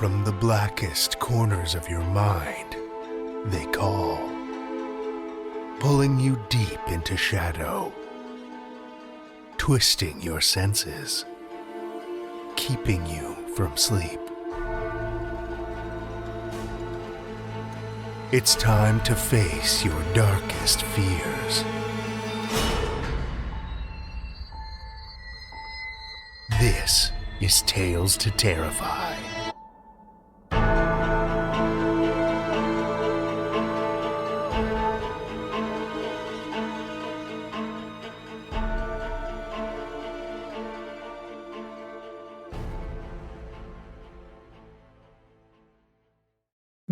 from the blackest corners of your mind, they call, pulling you deep into shadow, twisting your senses, keeping you from sleep. It's time to face your darkest fears. This is Tales to Terrify.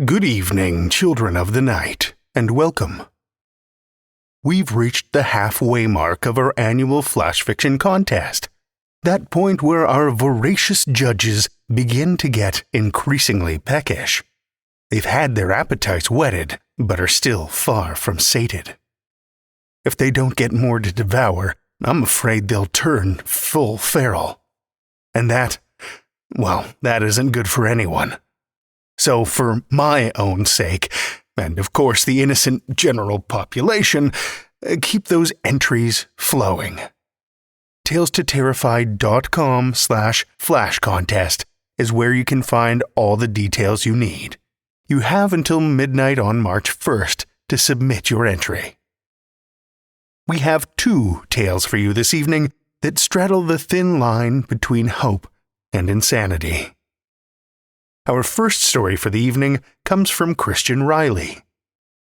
Good evening, children of the night, and welcome. We've reached the halfway mark of our annual flash fiction contest, that point where our voracious judges begin to get increasingly peckish. They've had their appetites whetted, but are still far from sated. If they don't get more to devour, I'm afraid they'll turn full feral. And that isn't good for anyone. So for my own sake, and of course the innocent general population, keep those entries flowing. TalesToTerrify.com/flash contest is where you can find all the details you need. You have until midnight on March 1st to submit your entry. We have 2 tales for you this evening that straddle the thin line between hope and insanity. Our first story for the evening comes from Christian Riley.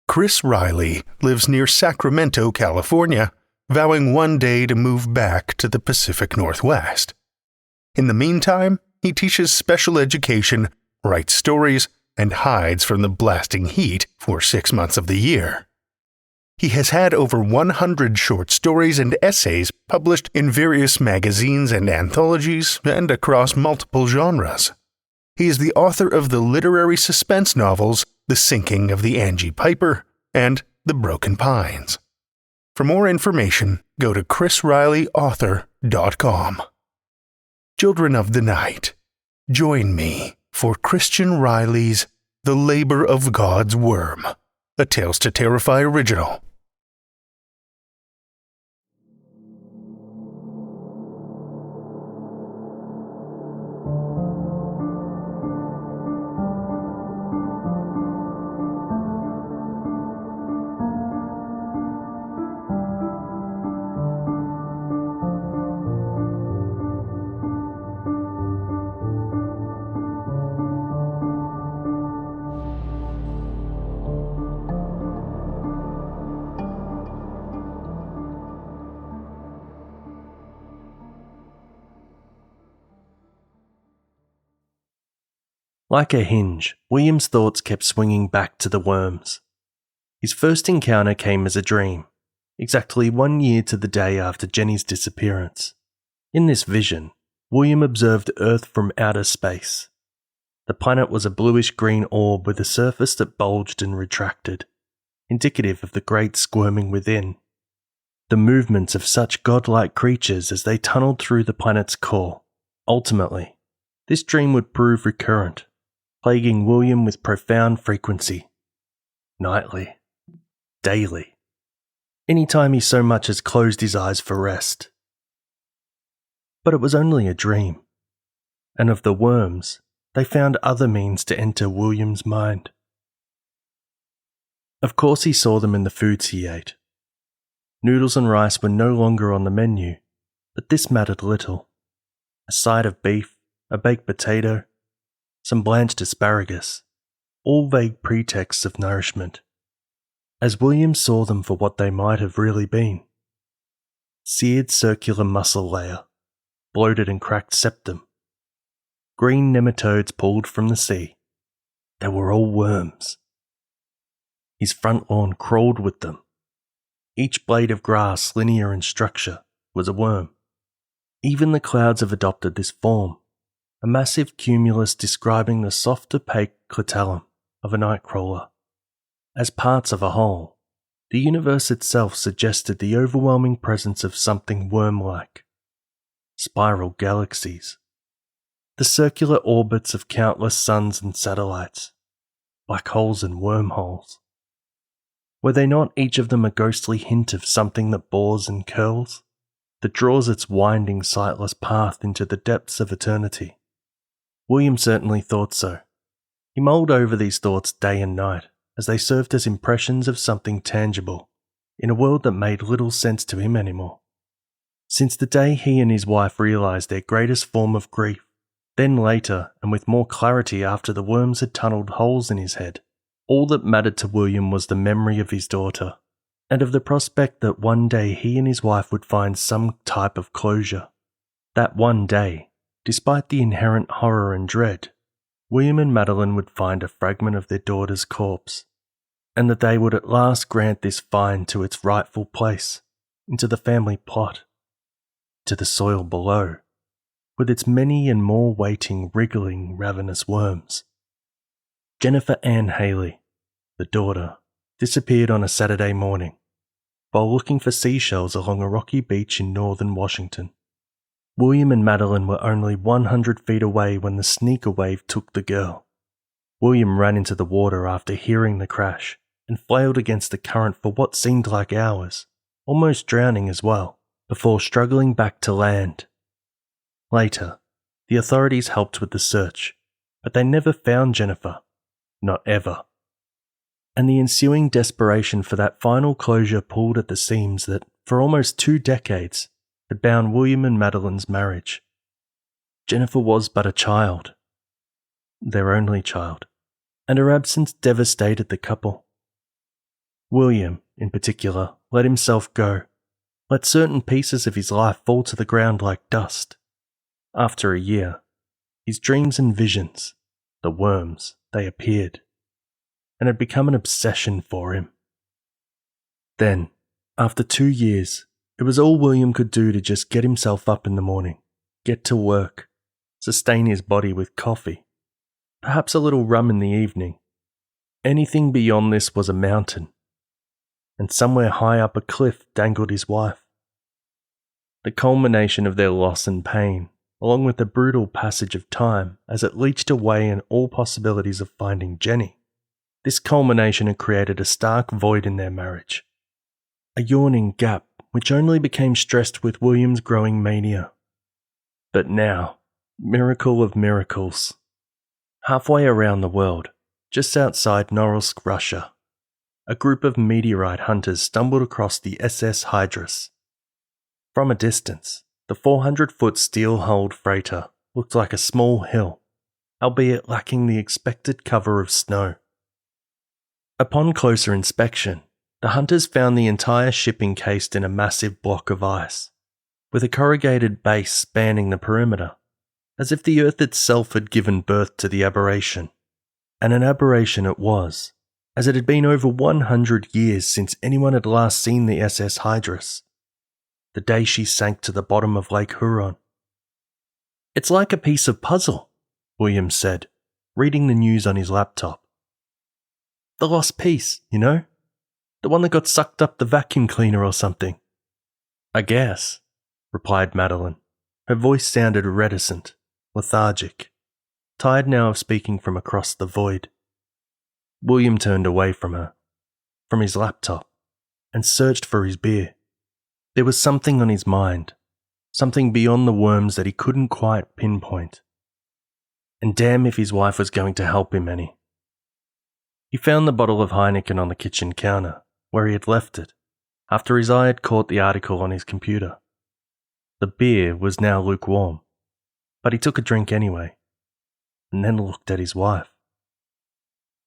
Chris Riley lives near Sacramento, California, vowing one day to move back to the Pacific Northwest. In the meantime, he teaches special education, writes stories, and hides from the blasting heat for 6 months of the year. He has had over 100 short stories and essays published in various magazines and anthologies and across multiple genres. He is the author of the literary suspense novels The Sinking of the Angie Piper and The Broken Pines. For more information, go to chrisrileyauthor.com. Children of the night, join me for Christian Riley's The Labor of God's Worm, a Tales to Terrify original. Like a hinge, William's thoughts kept swinging back to the worms. His first encounter came as a dream, exactly 1 year to the day after Jenny's disappearance. In this vision, William observed Earth from outer space. The planet was a bluish-green orb with a surface that bulged and retracted, indicative of the great squirming within. The movements of such godlike creatures as they tunneled through the planet's core. Ultimately, this dream would prove recurrent, plaguing William with profound frequency. Nightly. Daily. Any time he so much as closed his eyes for rest. But it was only a dream. And of the worms, they found other means to enter William's mind. Of course he saw them in the foods he ate. Noodles and rice were no longer on the menu, but this mattered little. A side of beef, a baked potato, some blanched asparagus, all vague pretexts of nourishment, as William saw them for what they might have really been. Seared circular muscle layer, bloated and cracked septum, green nematodes pulled from the sea. They were all worms. His front lawn crawled with them. Each blade of grass, linear in structure, was a worm. Even the clouds have adopted this form, a massive cumulus describing the soft opaque clitellum of a nightcrawler. As parts of a whole, the universe itself suggested the overwhelming presence of something worm-like. Spiral galaxies. The circular orbits of countless suns and satellites, black holes and wormholes. Were they not each of them a ghostly hint of something that bores and curls, that draws its winding, sightless path into the depths of eternity? William certainly thought so. He mulled over these thoughts day and night, as they served as impressions of something tangible, in a world that made little sense to him anymore. Since the day he and his wife realised their greatest form of grief, then later, and with more clarity after the worms had tunnelled holes in his head, all that mattered to William was the memory of his daughter, and of the prospect that one day he and his wife would find some type of closure. That one day, despite the inherent horror and dread, William and Madeline would find a fragment of their daughter's corpse, and that they would at last grant this find to its rightful place, into the family plot, to the soil below, with its many and more waiting, wriggling, ravenous worms. Jennifer Ann Haley, the daughter, disappeared on a Saturday morning, while looking for seashells along a rocky beach in northern Washington. William and Madeline were only 100 feet away when the sneaker wave took the girl. William ran into the water after hearing the crash and flailed against the current for what seemed like hours, almost drowning as well, before struggling back to land. Later, the authorities helped with the search, but they never found Jennifer. Not ever. And the ensuing desperation for that final closure pulled at the seams that, for almost 2 decades, had bound William and Madeline's marriage. Jennifer was but a child, their only child, and her absence devastated the couple. William, in particular, let himself go, let certain pieces of his life fall to the ground like dust. After a year, his dreams and visions, the worms, they appeared, and had become an obsession for him. Then, after 2 years, it was all William could do to just get himself up in the morning, get to work, sustain his body with coffee, perhaps a little rum in the evening. Anything beyond this was a mountain, and somewhere high up a cliff dangled his wife. The culmination of their loss and pain, along with the brutal passage of time as it leached away in all possibilities of finding Jenny. This culmination had created a stark void in their marriage, a yawning gap which only became stressed with William's growing mania. But now, miracle of miracles. Halfway around the world, just outside Norilsk, Russia, a group of meteorite hunters stumbled across the SS Hydrus. From a distance, the 400-foot steel-hulled freighter looked like a small hill, albeit lacking the expected cover of snow. Upon closer inspection, the hunters found the entire ship encased in a massive block of ice, with a corrugated base spanning the perimeter, as if the Earth itself had given birth to the aberration. And an aberration it was, as it had been over 100 years since anyone had last seen the SS Hydrus, the day she sank to the bottom of Lake Huron. "It's like a piece of puzzle," William said, reading the news on his laptop. "The lost piece, you know? The one that got sucked up the vacuum cleaner or something." "I guess," replied Madeline. Her voice sounded reticent, lethargic, tired now of speaking from across the void. William turned away from her, from his laptop, and searched for his beer. There was something on his mind, something beyond the worms that he couldn't quite pinpoint. And damn if his wife was going to help him any. He found the bottle of Heineken on the kitchen counter, where he had left it, after his eye had caught the article on his computer. The beer was now lukewarm, but he took a drink anyway, and then looked at his wife.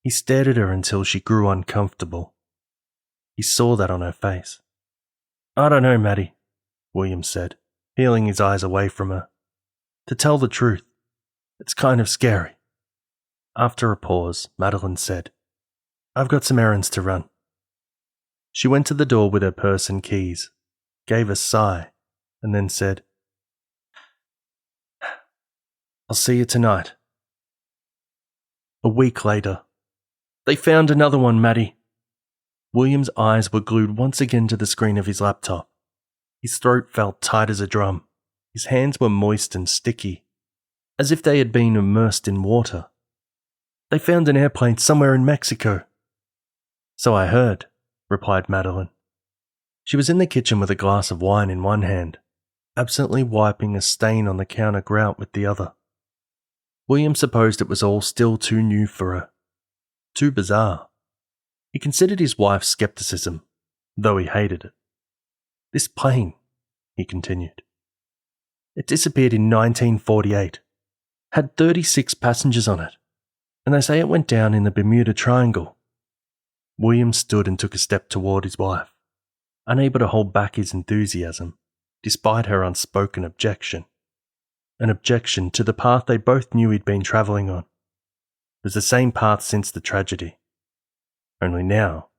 He stared at her until she grew uncomfortable. He saw that on her face. "I don't know, Maddie," William said, peeling his eyes away from her. "To tell the truth, it's kind of scary." After a pause, Madeline said, "I've got some errands to run." She went to the door with her purse and keys, gave a sigh, and then said, "I'll see you tonight." A week later. "They found another one, Maddie." William's eyes were glued once again to the screen of his laptop. His throat felt tight as a drum. His hands were moist and sticky. as if they had been immersed in water. They found an airplane somewhere in Mexico. So I heard, replied Madeline. She was in the kitchen with a glass of wine in one hand, absently wiping a stain on the counter grout with the other. William supposed it was all still too new for her, too bizarre. He considered his wife's skepticism, though he hated it. This plane, he continued. It disappeared in 1948, had 36 passengers on it, and they say it went down in the Bermuda Triangle. William stood and took a step toward his wife, unable to hold back his enthusiasm, despite her unspoken objection. An objection to the path they both knew he'd been travelling on. It was the same path since the tragedy. Only now,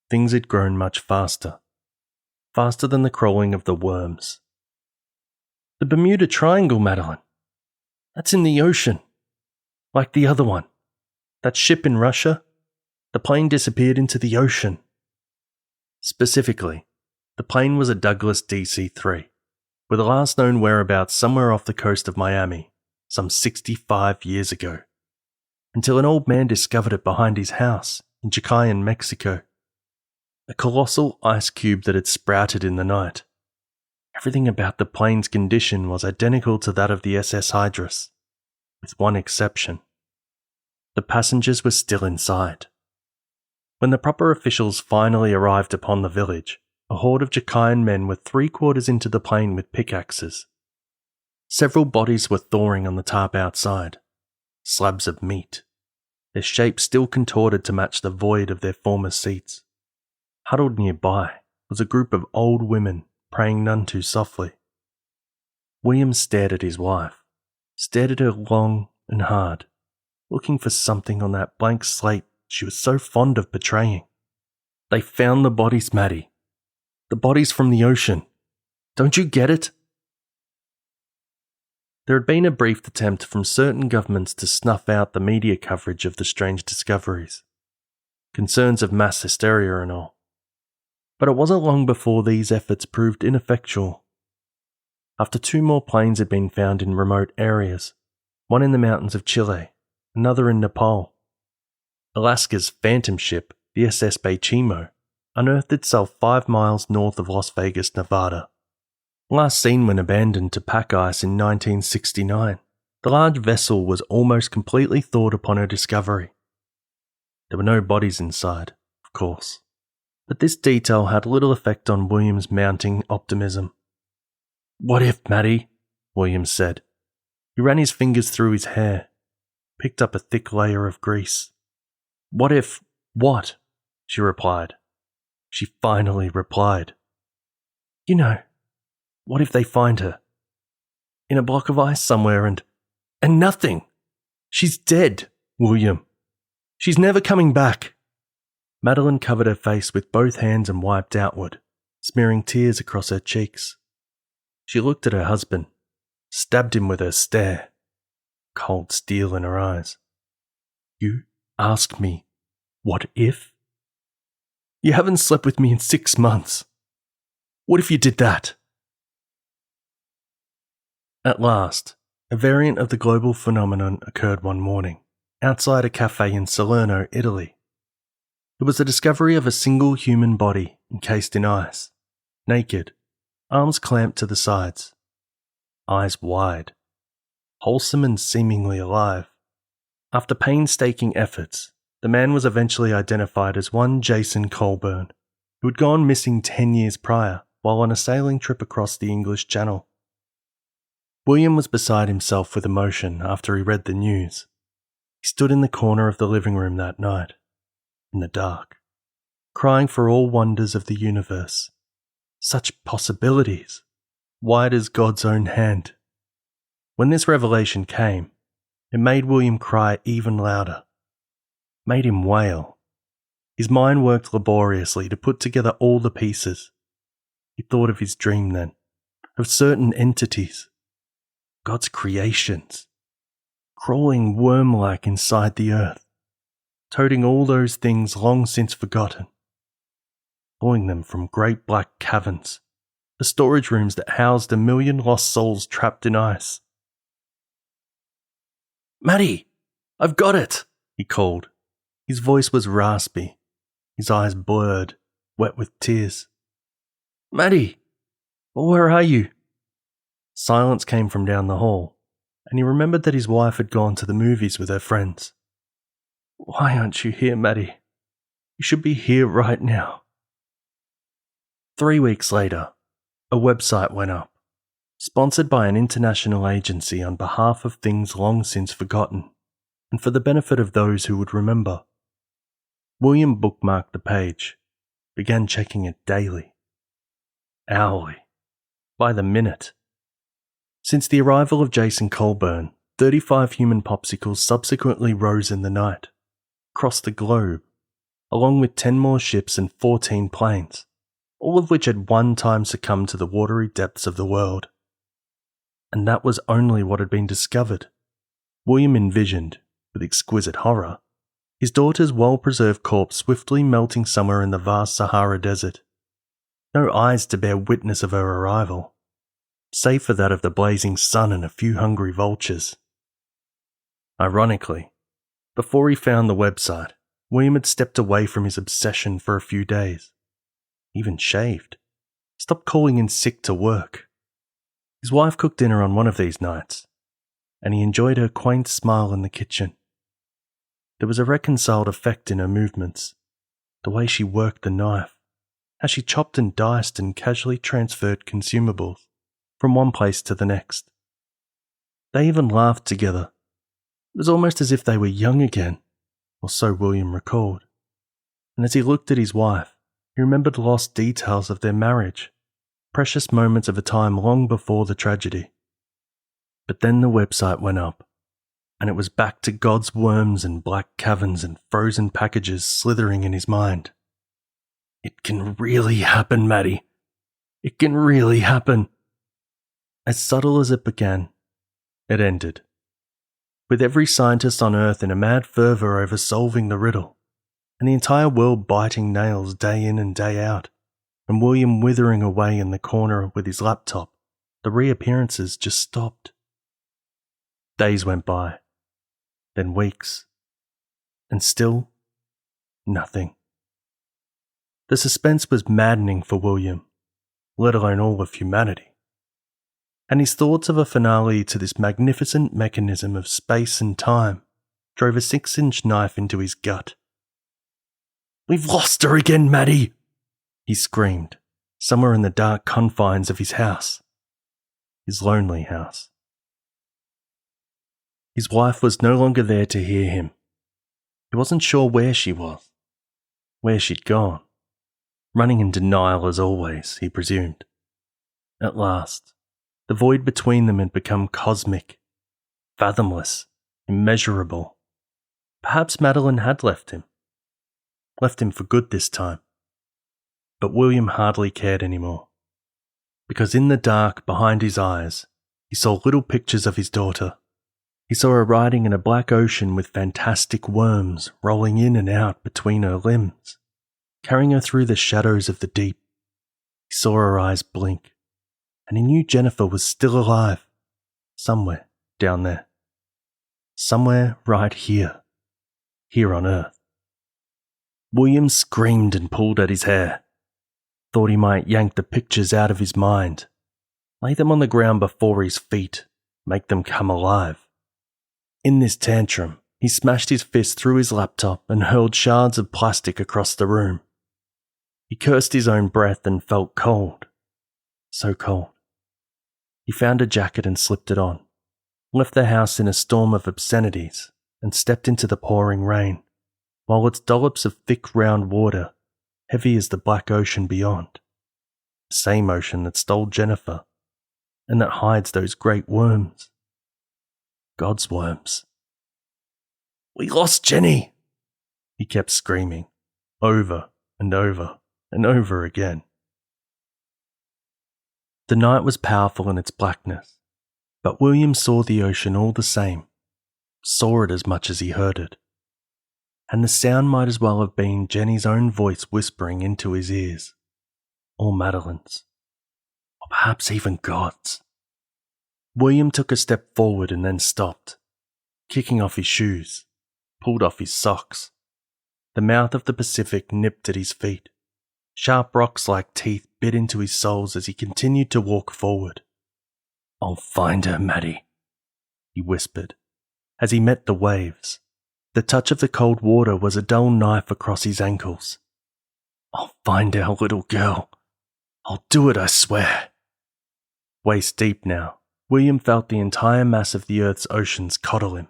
things had grown much faster. Faster than the crawling of the worms. The Bermuda Triangle, Madeline. That's in the ocean. Like the other one. That ship in Russia. The plane disappeared into the ocean. Specifically, the plane was a Douglas DC-3, with the last known whereabouts somewhere off the coast of Miami, some 65 years ago, until an old man discovered it behind his house in Cheatham, Mexico. A colossal ice cube that had sprouted in the night. Everything about the plane's condition was identical to that of the SS Hydrus, with one exception. The passengers were still inside. When the proper officials finally arrived upon the village, a horde of Cheatham men were 3/4 into the plane with pickaxes. Several bodies were thawing on the tarp outside, slabs of meat, their shapes still contorted to match the void of their former seats. Huddled nearby was a group of old women praying none too softly. William stared at his wife, stared at her long and hard, looking for something on that blank slate she was so fond of portraying. They found the bodies, Maddie. The bodies from the ocean. Don't you get it? There had been a brief attempt from certain governments to snuff out the media coverage of the strange discoveries. Concerns of mass hysteria and all. But it wasn't long before these efforts proved ineffectual. After 2 more planes had been found in remote areas, one in the mountains of Chile, another in Nepal. Alaska's phantom ship, the SS Baychimo, unearthed itself 5 miles north of Las Vegas, Nevada. Last seen when abandoned to pack ice in 1969, the large vessel was almost completely thawed upon her discovery. There were no bodies inside, of course. But this detail had little effect on William's mounting optimism. "What if, Maddie?" William said. He ran his fingers through his hair, picked up a thick layer of grease. "What if what?" she replied. She finally replied. "You know, what if they find her? In a block of ice somewhere and nothing! She's dead, William. She's never coming back." Madeline covered her face with both hands and wiped outward, smearing tears across her cheeks. She looked at her husband, stabbed him with her stare, cold steel in her eyes. "You ask me, what if? You haven't slept with me in 6 months. What if you did that?" At last, a variant of the global phenomenon occurred one morning, outside a cafe in Salerno, Italy. It was the discovery of a single human body encased in ice, naked, arms clamped to the sides, eyes wide, wholesome and seemingly alive. After painstaking efforts, the man was eventually identified as one Jason Colburn, who had gone missing 10 years prior while on a sailing trip across the English Channel. William was beside himself with emotion after he read the news. He stood in the corner of the living room that night, in the dark, crying for all wonders of the universe. Such possibilities, wide as God's own hand. When this revelation came, it made William cry even louder, made him wail. His mind worked laboriously to put together all the pieces. He thought of his dream then, of certain entities, God's creations, crawling worm-like inside the earth, toting all those things long since forgotten, pulling them from great black caverns, the storage rooms that housed 1 million lost souls trapped in ice. Maddie, I've got it, he called. His voice was raspy, his eyes blurred, wet with tears. Maddie, where are you? Silence came from down the hall, and he remembered that his wife had gone to the movies with her friends. Why aren't you here, Maddie? You should be here right now. 3 weeks later, a website went up, sponsored by an international agency on behalf of things long since forgotten, and for the benefit of those who would remember. William bookmarked the page, began checking it daily, hourly, by the minute. Since the arrival of Jason Colburn, 35 human popsicles subsequently rose in the night, crossed the globe, along with 10 more ships and 14 planes, all of which had one time succumbed to the watery depths of the world. And that was only what had been discovered. William envisioned, with exquisite horror, his daughter's well-preserved corpse swiftly melting somewhere in the vast Sahara Desert. No eyes to bear witness of her arrival, save for that of the blazing sun and a few hungry vultures. Ironically, before he found the website, William had stepped away from his obsession for a few days. Even shaved. Stopped calling in sick to work. His wife cooked dinner on one of these nights, and he enjoyed her quaint smile in the kitchen. There was a reconciled effect in her movements, the way she worked the knife, how she chopped and diced and casually transferred consumables from one place to the next. They even laughed together. It was almost as if they were young again, or so William recalled. And as he looked at his wife, he remembered lost details of their marriage, precious moments of a time long before the tragedy. But then the website went up, and it was back to God's worms and black caverns and frozen packages slithering in his mind. It can really happen, Maddie. It can really happen. As subtle as it began, it ended, with every scientist on Earth in a mad fervour over solving the riddle, and the entire world biting nails day in and day out, and William withering away in the corner with his laptop. The reappearances just stopped. Days went by, then weeks, and still nothing. The suspense was maddening for William, let alone all of humanity. And his thoughts of a finale to this magnificent mechanism of space and time drove a 6-inch knife into his gut. "We've lost her again, Maddie!" he screamed, somewhere in the dark confines of his house. His lonely house. His wife was no longer there to hear him. He wasn't sure where she was, where she'd gone. Running in denial as always, he presumed. At last, the void between them had become cosmic, fathomless, immeasurable. Perhaps Madeline had left him for good this time. But William hardly cared anymore, because in the dark behind his eyes, he saw little pictures of his daughter. He saw her riding in a black ocean with fantastic worms rolling in and out between her limbs, carrying her through the shadows of the deep. He saw her eyes blink, and he knew Jennifer was still alive, somewhere down there. Somewhere right here on Earth. William screamed and pulled at his hair. Thought he might yank the pictures out of his mind, lay them on the ground before his feet, make them come alive. In this tantrum, he smashed his fist through his laptop and hurled shards of plastic across the room. He cursed his own breath and felt cold. So cold. He found a jacket and slipped it on, left the house in a storm of obscenities, and stepped into the pouring rain, while its dollops of thick round water, heavy as the black ocean beyond, the same ocean that stole Jennifer, and that hides those great worms. God's worms. "We lost Jenny!" he kept screaming, over and over and over again. The night was powerful in its blackness, but William saw the ocean all the same, saw it as much as he heard it. And the sound might as well have been Jenny's own voice whispering into his ears, or Madeline's, or perhaps even God's. William took a step forward and then stopped. kicking off his shoes, pulled off his socks. The mouth of the Pacific nipped at his feet. Sharp rocks like teeth bit into his soles as he continued to walk forward. "I'll find her, Maddie," he whispered, as he met the waves. The touch of the cold water was a dull knife across his ankles. "I'll find our little girl. I'll do it, I swear." Waist deep now, William felt the entire mass of the Earth's oceans coddle him.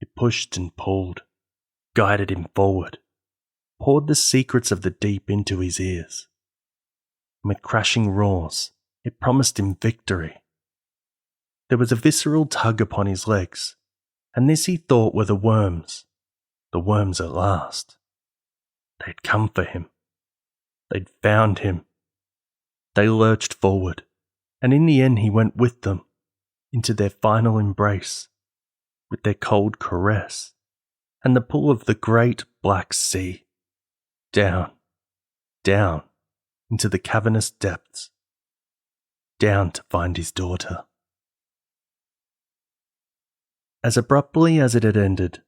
It pushed and pulled, guided him forward, poured the secrets of the deep into his ears. And with crashing roars, it promised him victory. There was a visceral tug upon his legs, and this he thought were the worms at last. They'd come for him. They'd found him. They lurched forward, and in the end he went with them, into their final embrace, with their cold caress, and the pull of the great black sea, down, down, into the cavernous depths, down to find his daughter. As abruptly as it had ended,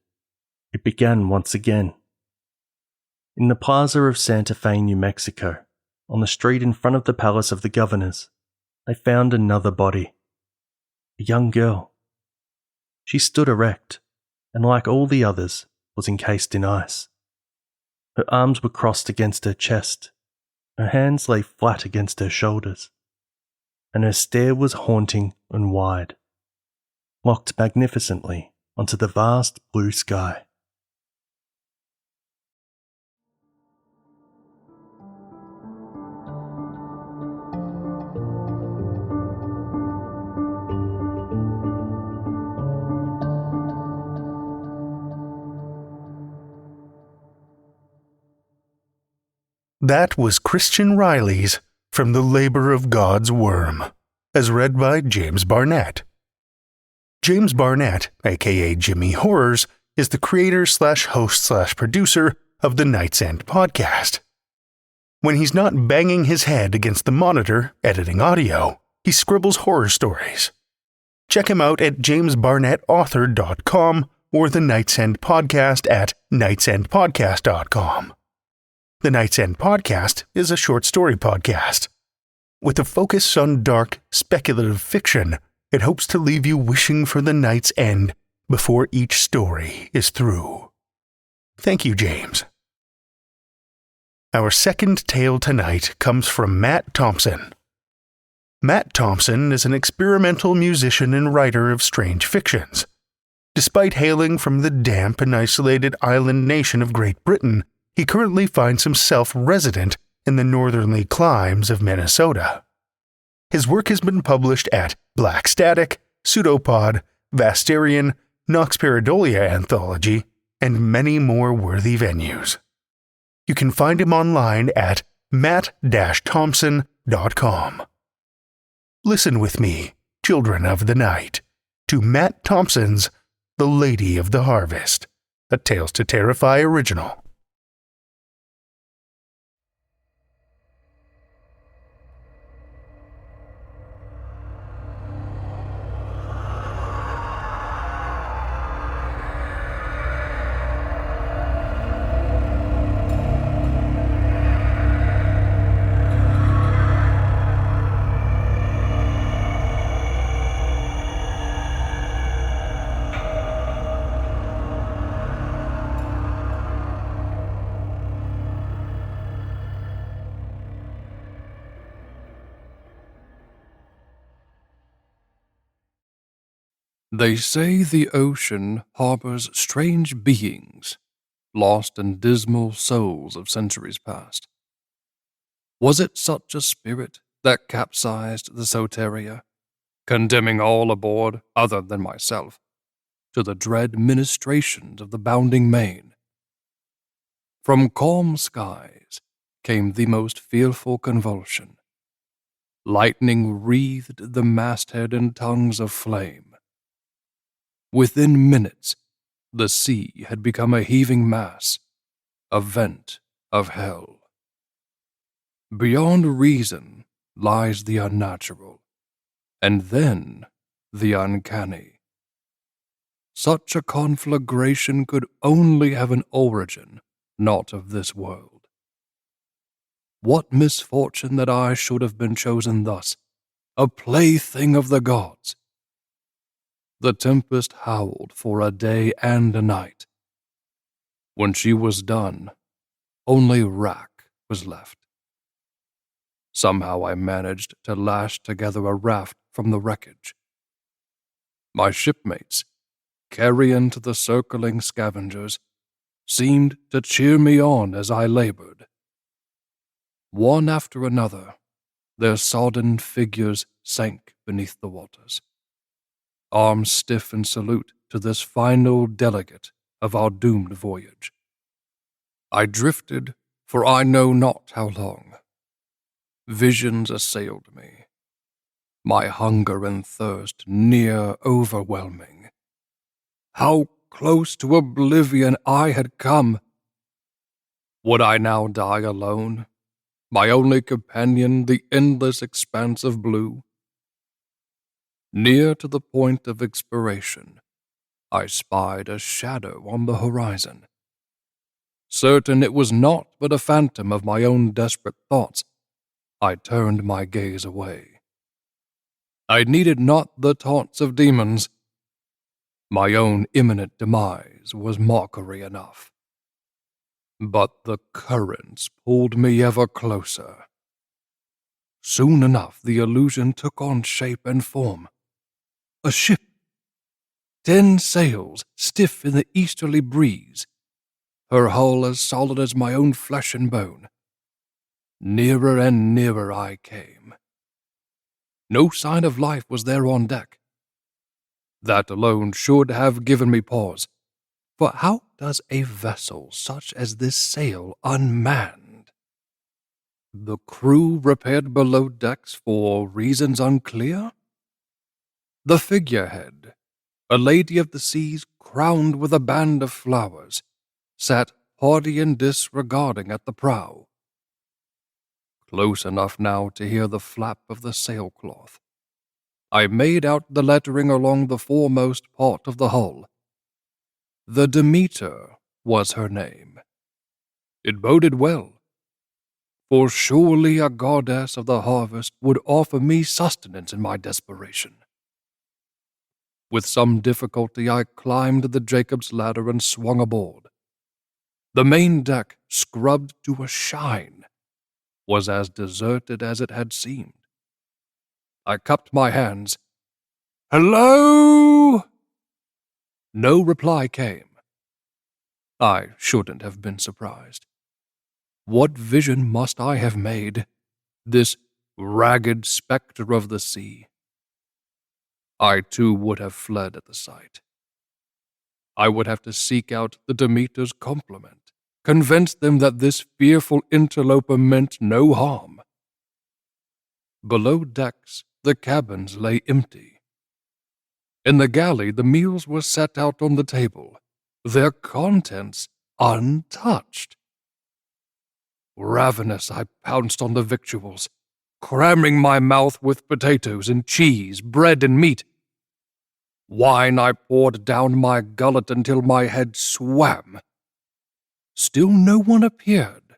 it began once again. In the plaza of Santa Fe, New Mexico, on the street in front of the palace of the governors, they found another body. A young girl. She stood erect, and like all the others, was encased in ice. Her arms were crossed against her chest, her hands lay flat against her shoulders, and her stare was haunting and wide, locked magnificently onto the vast blue sky. That was Christian Riley's From the Labor of God's Worm, as read by James Barnett. James Barnett, aka Jimmy Horrors, is the creator/host/producer of the Night's End podcast. When he's not banging his head against the monitor editing audio, he scribbles horror stories. Check him out at jamesbarnettauthor.com or the Night's End podcast at nightsendpodcast.com. The Night's End podcast is a short story podcast. With a focus on dark, speculative fiction, it hopes to leave you wishing for the night's end before each story is through. Thank you, James. Our second tale tonight comes from Matt Thompson. Matt Thompson is an experimental musician and writer of strange fictions. Despite hailing from the damp and isolated island nation of Great Britain, he currently finds himself resident in the northerly climes of Minnesota. His work has been published at Black Static, Pseudopod, Vasterian, Nox Paradolia Anthology, and many more worthy venues. You can find him online at matt-thompson.com. Listen with me, children of the night, to Matt Thompson's The Lady of the Harvest, a Tales to Terrify original. They say the ocean harbors strange beings, lost in dismal souls of centuries past. Was it such a spirit that capsized the Soteria, condemning all aboard other than myself to the dread ministrations of the bounding main? From calm skies came the most fearful convulsion. Lightning wreathed the masthead in tongues of flame. Within minutes, the sea had become a heaving mass, a vent of hell. Beyond reason lies the unnatural, and then the uncanny. such a conflagration could only have an origin not of this world. What misfortune that I should have been chosen thus, a plaything of the gods! The tempest howled for a day and a night. When she was done, only wrack was left. Somehow I managed to lash together a raft from the wreckage. My shipmates, carrion to the circling scavengers, seemed to cheer me on as I labored. One after another, their sodden figures sank beneath the waters, arms stiff in salute to this final delegate of our doomed voyage. I drifted for I know not how long. Visions assailed me, my hunger and thirst near overwhelming. How close to oblivion I had come! Would I now die alone, my only companion the endless expanse of blue? Near to the point of expiration, I spied a shadow on the horizon. Certain it was naught but a phantom of my own desperate thoughts, I turned my gaze away. I needed not the taunts of demons. My own imminent demise was mockery enough. But the currents pulled me ever closer. Soon enough the illusion took on shape and form. A ship, 10 sails stiff in the easterly breeze, her hull as solid as my own flesh and bone. Nearer and nearer I came. No sign of life was there on deck. That alone should have given me pause, for how does a vessel such as this sail unmanned? The crew repaired below decks for reasons unclear? The figurehead, a lady of the seas crowned with a band of flowers, sat haughty and disregarding at the prow. Close enough now to hear the flap of the sailcloth, I made out the lettering along the foremost part of the hull. The Demeter was her name. It boded well, for surely a goddess of the harvest would offer me sustenance in my desperation. With some difficulty I climbed the Jacob's ladder and swung aboard. The main deck, scrubbed to a shine, was as deserted as it had seemed. I cupped my hands. "Hello?" No reply came. I shouldn't have been surprised. What vision must I have made, this ragged spectre of the sea? I too would have fled at the sight. I would have to seek out the Demeter's complement, convince them that this fearful interloper meant no harm. Below decks, the cabins lay empty. In the galley, the meals were set out on the table, their contents untouched. Ravenous, I pounced on the victuals, cramming my mouth with potatoes and cheese, bread and meat. Wine I poured down my gullet until my head swam. Still no one appeared.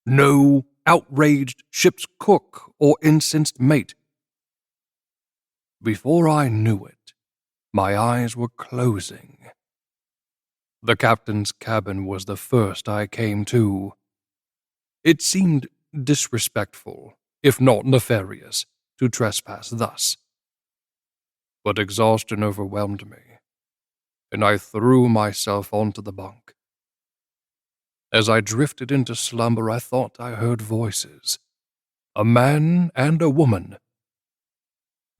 No outraged ship's cook or incensed mate. Before I knew it, my eyes were closing. The captain's cabin was the first I came to. It seemed disrespectful, if not nefarious, to trespass thus. But exhaustion overwhelmed me, and I threw myself onto the bunk. As I drifted into slumber, I thought I heard voices, a man and a woman.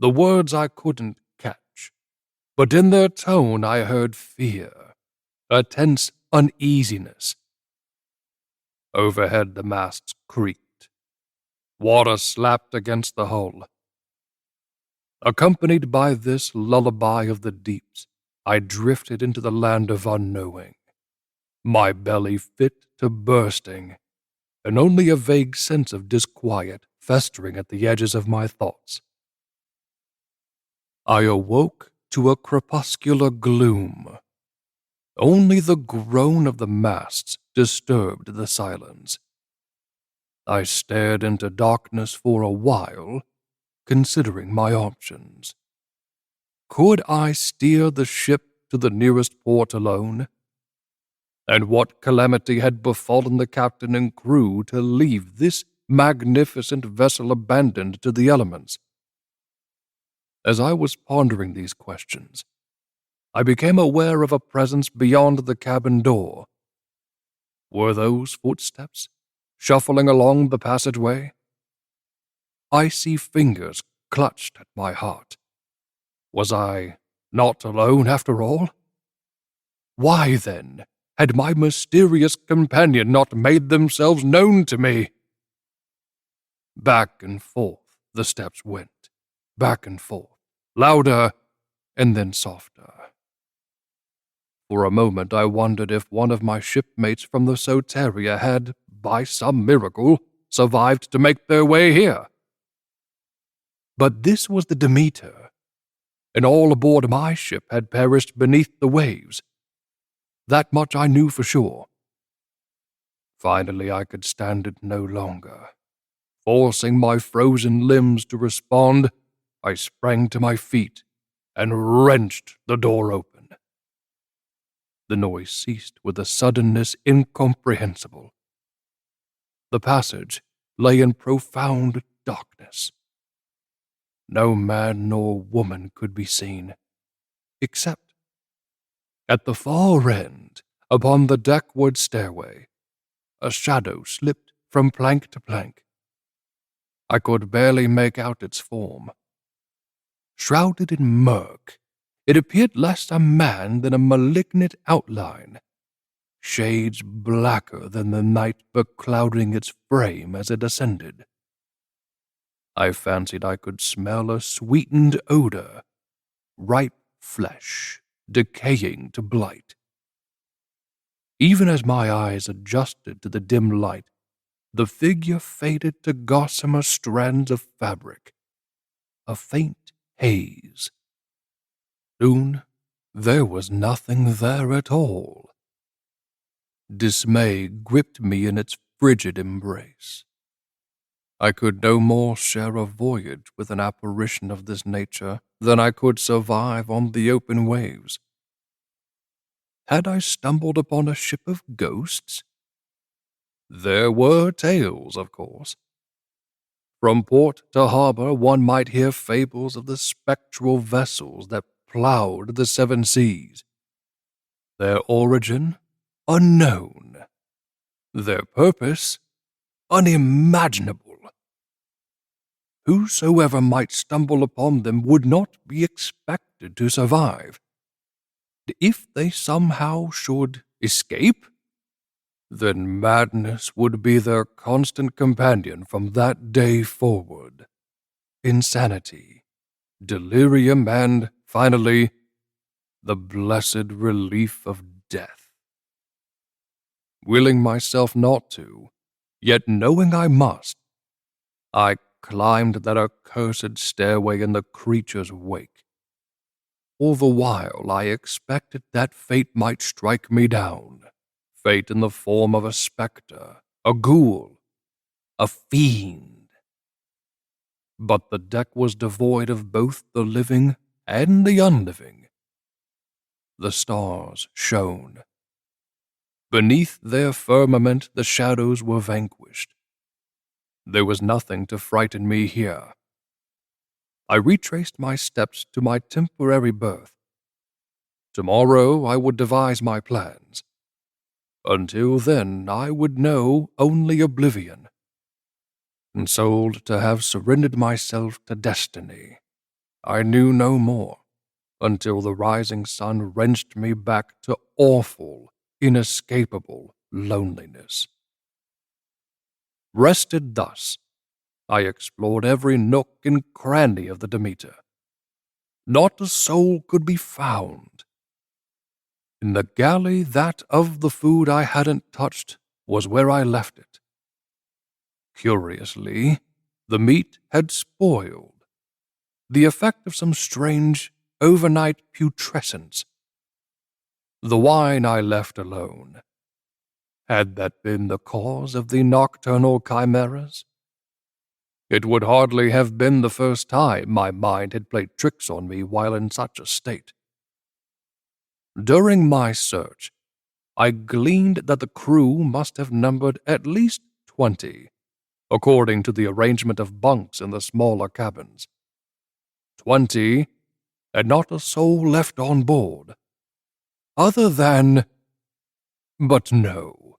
The words I couldn't catch, but in their tone I heard fear, a tense uneasiness. Overhead the masts creaked. Water slapped against the hull. Accompanied by this lullaby of the deeps, I drifted into the land of unknowing, my belly fit to bursting, and only a vague sense of disquiet festering at the edges of my thoughts. I awoke to a crepuscular gloom. Only the groan of the masts disturbed the silence. I stared into darkness for a while, considering my options. Could I steer the ship to the nearest port alone? And what calamity had befallen the captain and crew to leave this magnificent vessel abandoned to the elements? As I was pondering these questions, I became aware of a presence beyond the cabin door. Were those footsteps shuffling along the passageway? Icy fingers clutched at my heart. Was I not alone after all? Why, then, had my mysterious companion not made themselves known to me? Back and forth the steps went, back and forth, louder and then softer. For a moment I wondered if one of my shipmates from the Soteria had, by some miracle, survived to make their way here. But this was the Demeter, and all aboard my ship had perished beneath the waves. That much I knew for sure. Finally, I could stand it no longer. Forcing my frozen limbs to respond, I sprang to my feet and wrenched the door open. The noise ceased with a suddenness incomprehensible. The passage lay in profound darkness. No man nor woman could be seen, except at the far end, upon the deckward stairway, a shadow slipped from plank to plank. I could barely make out its form. Shrouded in murk, it appeared less a man than a malignant outline, shades blacker than the night beclouding its frame as it ascended. I fancied I could smell a sweetened odor, ripe flesh, decaying to blight. Even as my eyes adjusted to the dim light, the figure faded to gossamer strands of fabric, a faint haze. Soon there was nothing there at all. Dismay gripped me in its frigid embrace. I could no more share a voyage with an apparition of this nature than I could survive on the open waves. Had I stumbled upon a ship of ghosts? There were tales, of course. From port to harbor one might hear fables of the spectral vessels that plowed the seven seas. Their origin, unknown. Their purpose, unimaginable. Whosoever might stumble upon them would not be expected to survive. If they somehow should escape, then madness would be their constant companion from that day forward. Insanity, delirium, and, finally, the blessed relief of death. Willing myself not to, yet knowing I must, I climbed that accursed stairway in the creature's wake. All the while I expected that fate might strike me down, fate in the form of a spectre, a ghoul, a fiend. But the deck was devoid of both the living and the unliving. The stars shone. Beneath their firmament the shadows were vanquished. There was nothing to frighten me here. I retraced my steps to my temporary berth. Tomorrow I would devise my plans. Until then I would know only oblivion. Consoled to have surrendered myself to destiny, I knew no more until the rising sun wrenched me back to awful, inescapable loneliness. Rested thus, I explored every nook and cranny of the Demeter. Not a soul could be found. In the galley, that of the food I hadn't touched was where I left it. Curiously, the meat had spoiled, the effect of some strange overnight putrescence. The wine I left alone. Had that been the cause of the nocturnal chimeras? It would hardly have been the first time my mind had played tricks on me while in such a state. During my search, I gleaned that the crew must have numbered at least 20, according to the arrangement of bunks in the smaller cabins. 20, and not a soul left on board. Other than... But no.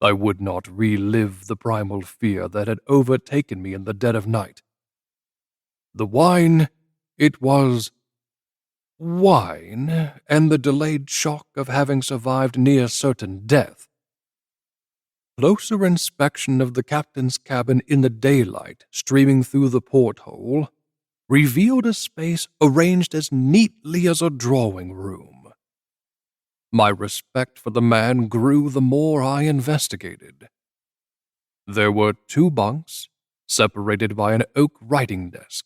I would not relive the primal fear that had overtaken me in the dead of night. The wine, it was wine, and the delayed shock of having survived near certain death. Closer inspection of the captain's cabin in the daylight streaming through the porthole revealed a space arranged as neatly as a drawing room. My respect for the man grew the more I investigated. There were 2 bunks, separated by an oak writing desk.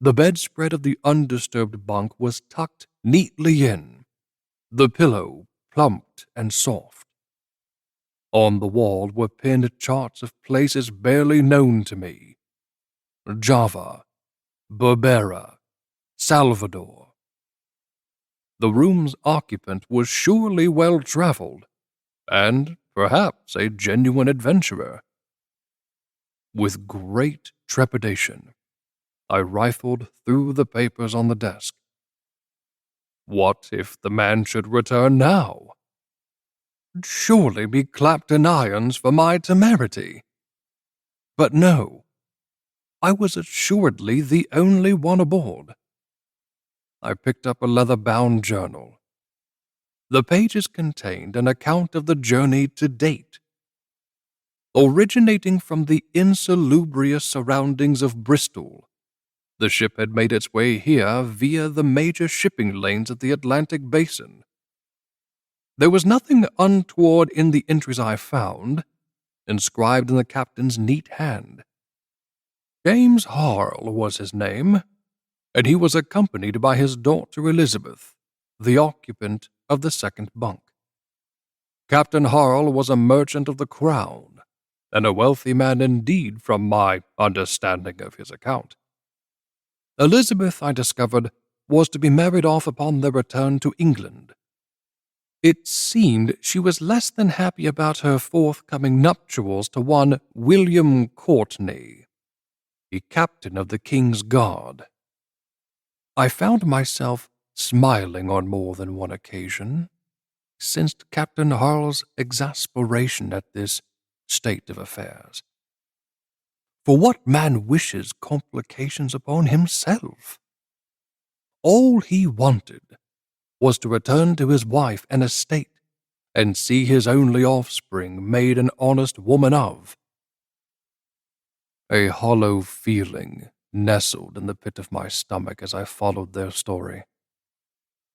The bedspread of the undisturbed bunk was tucked neatly in, the pillow plumped and soft. On the wall were pinned charts of places barely known to me: Java, Berbera, Salvador. The room's occupant was surely well-traveled, and perhaps a genuine adventurer. With great trepidation, I rifled through the papers on the desk. What if the man should return now? I'd surely be clapped in irons for my temerity. But no, I was assuredly the only one aboard. I picked up a leather-bound journal. The pages contained an account of the journey to date. Originating from the insalubrious surroundings of Bristol, the ship had made its way here via the major shipping lanes of the Atlantic basin. There was nothing untoward in the entries I found, inscribed in the captain's neat hand. James Harl was his name, and he was accompanied by his daughter Elizabeth, the occupant of the second bunk. Captain Harl was a merchant of the Crown, and a wealthy man indeed from my understanding of his account. Elizabeth, I discovered, was to be married off upon their return to England. It seemed she was less than happy about her forthcoming nuptials to one William Courtenay, a captain of the King's Guard. I found myself smiling on more than one occasion, sensed Captain Harl's exasperation at this state of affairs. For what man wishes complications upon himself? All he wanted was to return to his wife and estate, and see his only offspring made an honest woman of. A hollow feeling nestled in the pit of my stomach as I followed their story.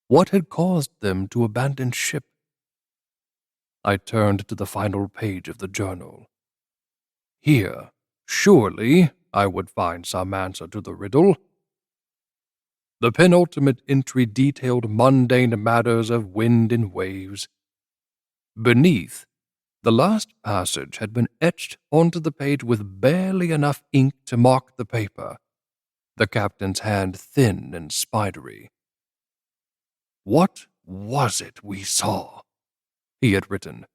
What had caused them to abandon ship? I turned to the final page of the journal. Here, surely, I would find some answer to the riddle. The penultimate entry detailed mundane matters of wind and waves. Beneath, the last passage had been etched onto the page with barely enough ink to mark the paper, the captain's hand thin and spidery. What was it we saw? He had written.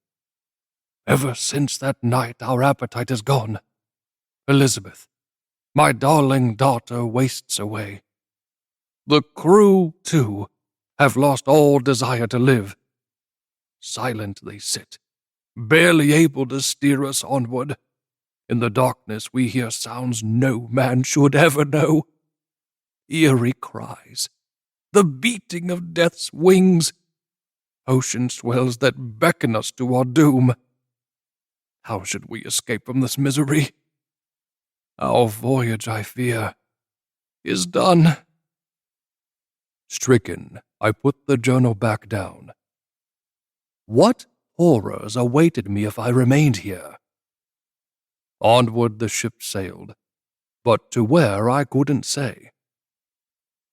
Ever since that night our appetite is gone. Elizabeth, my darling daughter, wastes away. The crew, too, have lost all desire to live. Silent they sit, barely able to steer us onward. In the darkness we hear sounds no man should ever know. Eerie cries, the beating of death's wings, ocean swells that beckon us to our doom. How should we escape from this misery? Our voyage, I fear, is done. Stricken, I put the journal back down. What horrors awaited me if I remained here? Onward the ship sailed, but to where I couldn't say.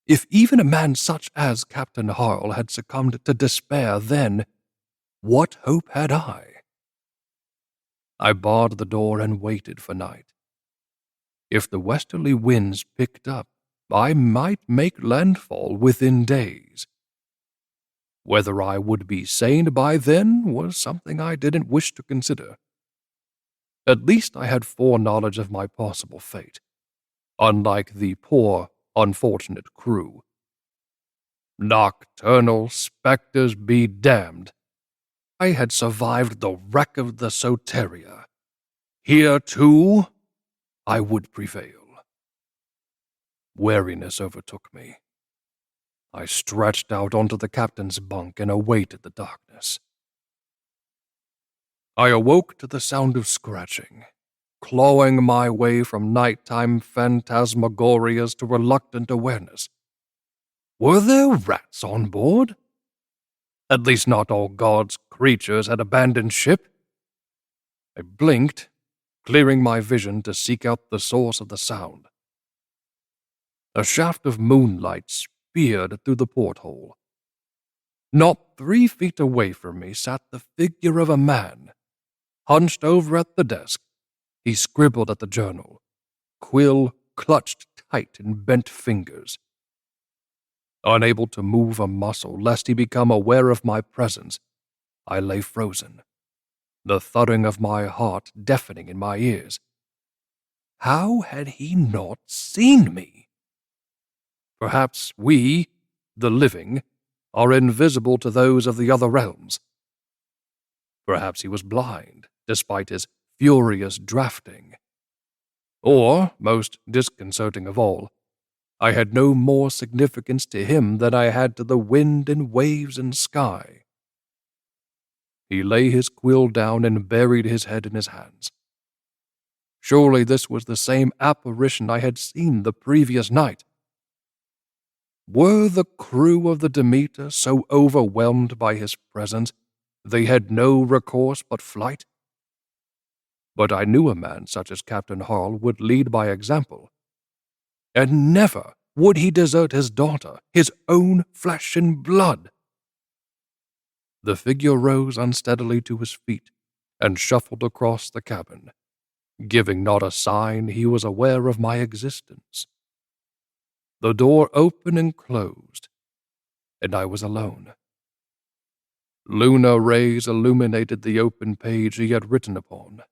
If even a man such as Captain Harl had succumbed to despair then, what hope had I? I barred the door and waited for night. If the westerly winds picked up, I might make landfall within days. Whether I would be sane by then was something I didn't wish to consider. At least I had foreknowledge of my possible fate, unlike the poor, unfortunate crew. Nocturnal specters be damned. I had survived the wreck of the Soteria. Here, too, I would prevail. Weariness overtook me. I stretched out onto the captain's bunk and awaited the darkness. I awoke to the sound of scratching, clawing my way from nighttime phantasmagorias to reluctant awareness. Were there rats on board? At least not all God's creatures had abandoned ship. I blinked, clearing my vision to seek out the source of the sound. A shaft of moonlight speared through the porthole. Not 3 feet away from me sat the figure of a man. Hunched over at the desk, he scribbled at the journal, quill clutched tight in bent fingers. Unable to move a muscle lest he become aware of my presence, I lay frozen, the thudding of my heart deafening in my ears. How had he not seen me? Perhaps we, the living, are invisible to those of the other realms. Perhaps he was blind, despite his furious drafting. Or, most disconcerting of all, I had no more significance to him than I had to the wind and waves and sky. He lay his quill down and buried his head in his hands. Surely this was the same apparition I had seen the previous night. Were the crew of the Demeter so overwhelmed by his presence they had no recourse but flight? But I knew a man such as Captain Harl would lead by example, and never would he desert his daughter, his own flesh and blood. The figure rose unsteadily to his feet and shuffled across the cabin, giving not a sign he was aware of my existence. The door opened and closed, and I was alone. Lunar rays illuminated the open page he had written upon.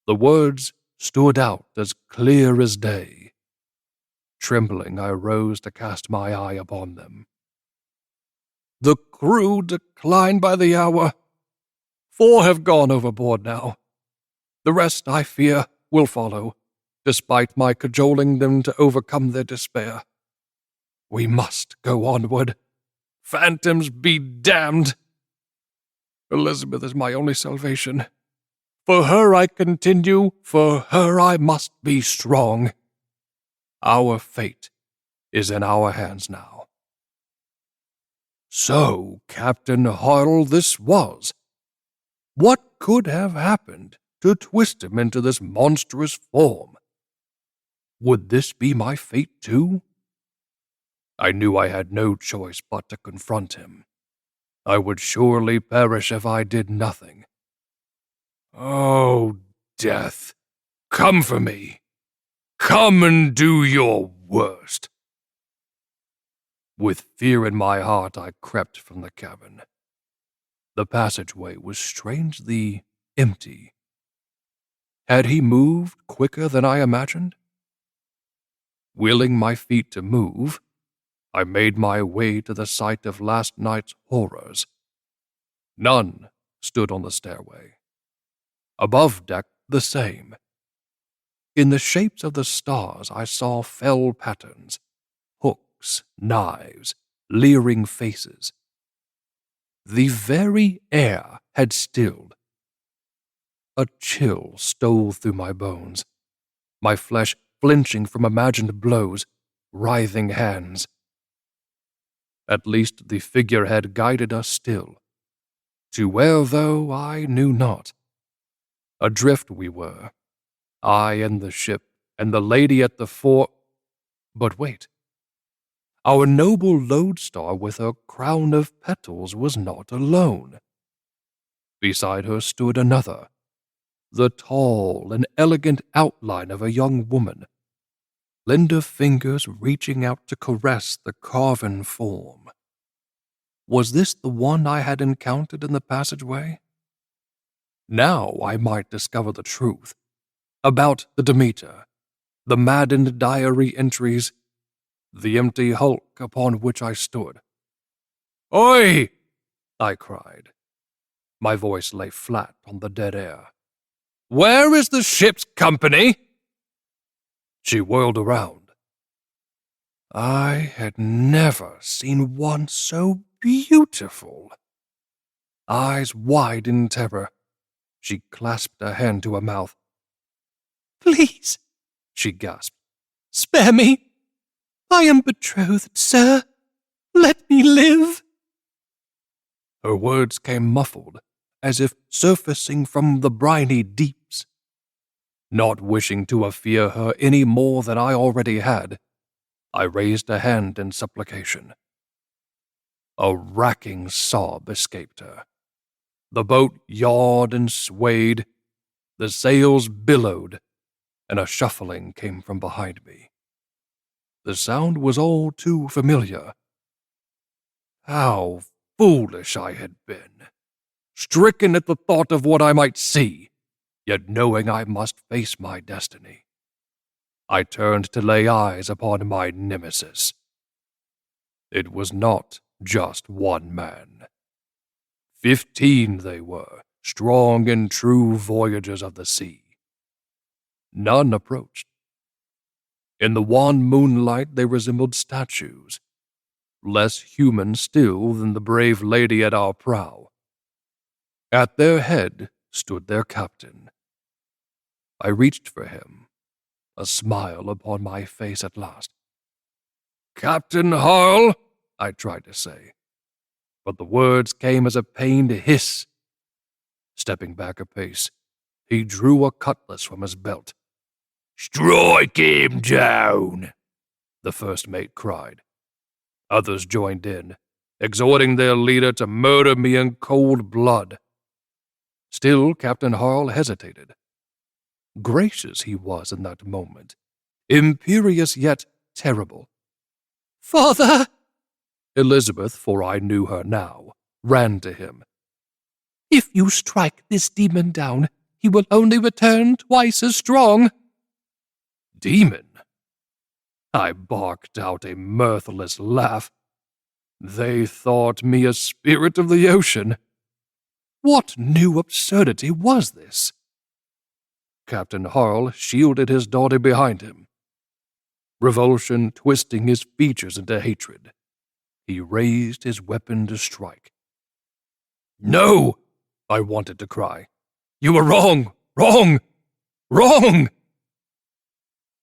The words stood out as clear as day. Trembling, I rose to cast my eye upon them. The crew decline by the hour. 4 have gone overboard now. The rest, I fear, will follow, despite my cajoling them to overcome their despair. We must go onward. Phantoms be damned! Elizabeth is my only salvation. For her I continue, for her I must be strong. Our fate is in our hands now. So, Captain Harl, this was. What could have happened to twist him into this monstrous form? Would this be my fate too? I knew I had no choice but to confront him. I would surely perish if I did nothing. Oh, death, come for me. Come and do your worst. With fear in my heart, I crept from the cabin. The passageway was strangely empty. Had he moved quicker than I imagined? Willing my feet to move, I made my way to the site of last night's horrors. None stood on the stairway. Above deck, the same. In the shapes of the stars, I saw fell patterns, hooks, knives, leering faces. The very air had stilled. A chill stole through my bones, my flesh flinching from imagined blows, writhing hands. At least the figure had guided us still. To where, though, I knew not. Adrift we were, I and the ship, and the lady at the fore. But wait. Our noble lodestar with her crown of petals was not alone. Beside her stood another, the tall and elegant outline of a young woman, slender fingers reaching out to caress the carven form. Was this the one I had encountered in the passageway? Now I might discover the truth about the Demeter, the maddened diary entries, the empty hulk upon which I stood. "Oi!" I cried. My voice lay flat on the dead air. "Where is the ship's company?" She whirled around. I had never seen one so beautiful. Eyes wide in terror, she clasped a hand to her mouth. "Please," she gasped, "spare me. I am betrothed, sir. Let me live." Her words came muffled, as if surfacing from the briny deeps. Not wishing to afear her any more than I already had, I raised a hand in supplication. A racking sob escaped her. The boat yawed and swayed, the sails billowed, and a shuffling came from behind me. The sound was all too familiar. How foolish I had been, stricken at the thought of what I might see, yet knowing I must face my destiny. I turned to lay eyes upon my nemesis. It was not just one man. 15 they were, strong and true voyagers of the sea. None approached. In the wan moonlight they resembled statues, less human still than the brave lady at our prow. At their head stood their captain. I reached for him, a smile upon my face at last. "Captain Harl," I tried to say, but the words came as a pained hiss. Stepping back a pace, he drew a cutlass from his belt. "Strike him down," the first mate cried. Others joined in, exhorting their leader to murder me in cold blood. Still, Captain Harl hesitated. Gracious he was in that moment, imperious yet terrible. "Father!" Elizabeth, for I knew her now, ran to him. "If you strike this demon down, he will only return twice as strong." "Demon?" I barked out a mirthless laugh. They thought me a spirit of the ocean. What new absurdity was this? Captain Harl shielded his daughter behind him, revulsion twisting his features into hatred. He raised his weapon to strike. "No!" I wanted to cry. "You were wrong! Wrong! Wrong!"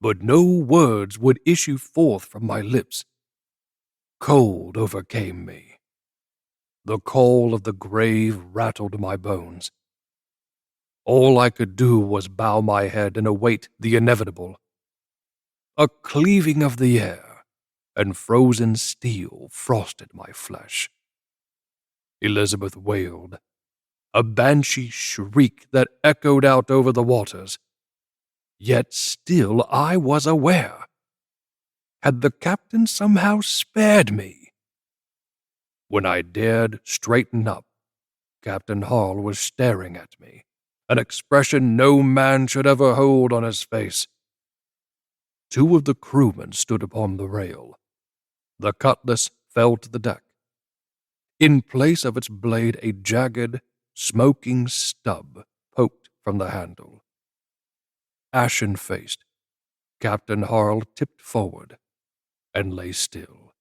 But no words would issue forth from my lips. Cold overcame me. The call of the grave rattled my bones. All I could do was bow my head and await the inevitable. A cleaving of the air, and frozen steel frosted my flesh. Elizabeth wailed, a banshee shriek that echoed out over the waters. Yet still I was aware. Had the captain somehow spared me? When I dared straighten up, Captain Harl was staring at me, an expression no man should ever hold on his face. 2 of the crewmen stood upon the rail. The cutlass fell to the deck. In place of its blade, a jagged, smoking stub poked from the handle. Ashen-faced, Captain Harl tipped forward and lay still.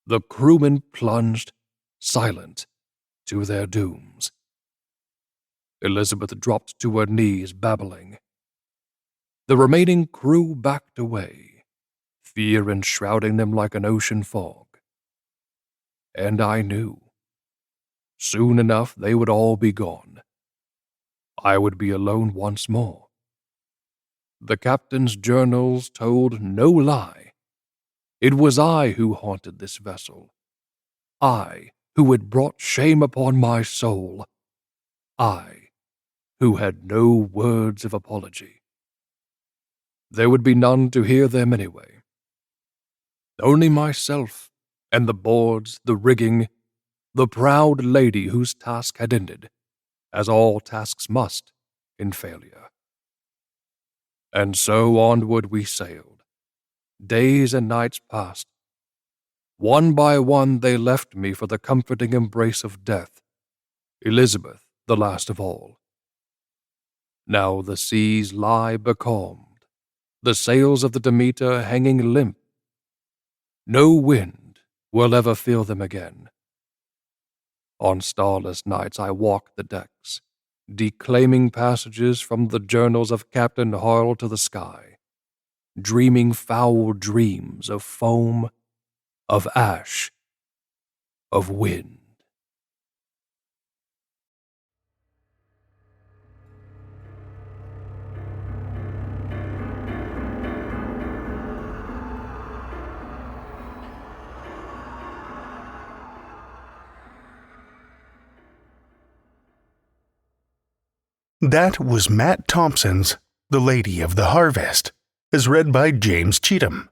The crewmen plunged, silent, to their dooms. Elizabeth dropped to her knees, babbling. The remaining crew backed away, fear enshrouding them like an ocean fog. And I knew. Soon enough they would all be gone. I would be alone once more. The captain's journals told no lie. It was I who haunted this vessel. I who had brought shame upon my soul. I who had no words of apology. There would be none to hear them anyway. Only myself and the boards, the rigging, the proud lady whose task had ended, as all tasks must, in failure. And so onward we sailed. Days and nights passed. One by one they left me for the comforting embrace of death, Elizabeth the last of all. Now the seas lie becalmed, the sails of the Demeter hanging limp. No wind will ever feel them again. On starless nights I walk the decks, declaiming passages from the journals of Captain Harl to the sky, dreaming foul dreams of foam, of ash, of wind. That was Matt Thompson's The Lady of the Harvest, as read by James Cheatham.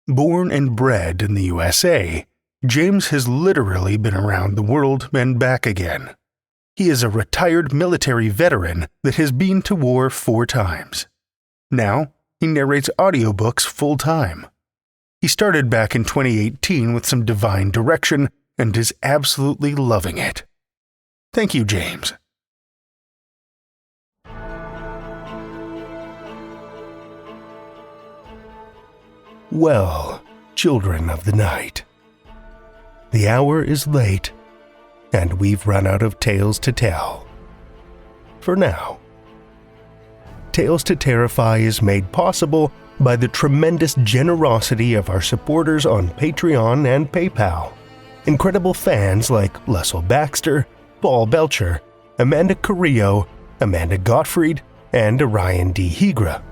Born and bred in the USA, James has literally been around the world and back again. He is a retired military veteran that has been to war 4 times. Now, he narrates audiobooks full-time. He started back in 2018 with some divine direction and is absolutely loving it. Thank you, James. Well, children of the night, the hour is late, and we've run out of tales to tell. For now. Tales to Terrify is made possible by the tremendous generosity of our supporters on Patreon and PayPal. Incredible fans like Lestle Baxter, Belcher, Amanda Carrillo, Amanda Gottfried, and Orion D. Hegre,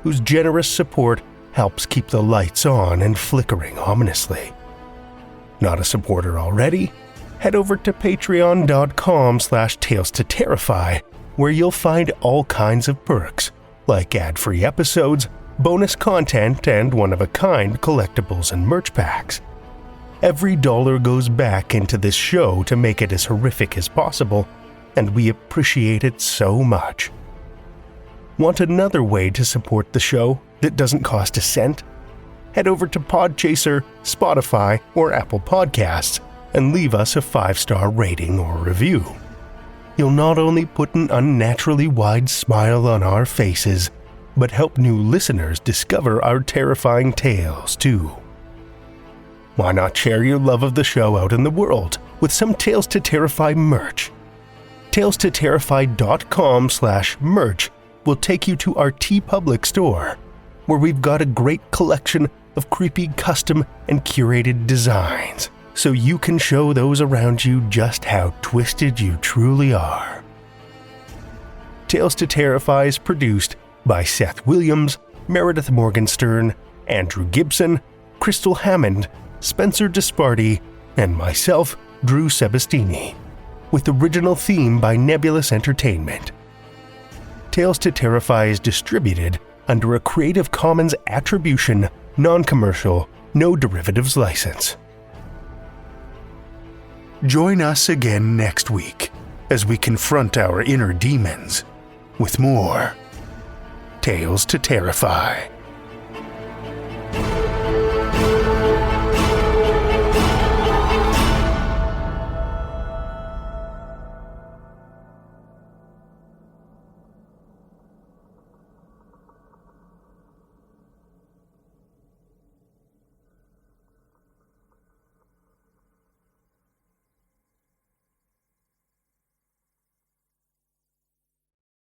whose generous support helps keep the lights on and flickering ominously. Not a supporter already? Head over to patreon.com/Tales to Terrify, where you'll find all kinds of perks, like ad-free episodes, bonus content, and one-of-a-kind collectibles and merch packs. Every dollar goes back into this show to make it as horrific as possible, and we appreciate it so much. Want another way to support the show that doesn't cost a cent? Head over to Podchaser, Spotify, or Apple Podcasts and leave us a 5-star rating or review. You'll not only put an unnaturally wide smile on our faces, but help new listeners discover our terrifying tales too. Why not share your love of the show out in the world with some Tales to Terrify merch? TalesToTerrify.com/merch will take you to our TeePublic store, where we've got a great collection of creepy custom and curated designs, so you can show those around you just how twisted you truly are. Tales to Terrify is produced by Seth Williams, Meredith Morgenstern, Andrew Gibson, Crystal Hammond, Spencer Disparty, and myself, Drew Sebastini, with original theme by Nebulous Entertainment. Tales to Terrify is distributed under a Creative Commons Attribution, Non-Commercial, No Derivatives license. Join us again next week as we confront our inner demons with more Tales to Terrify.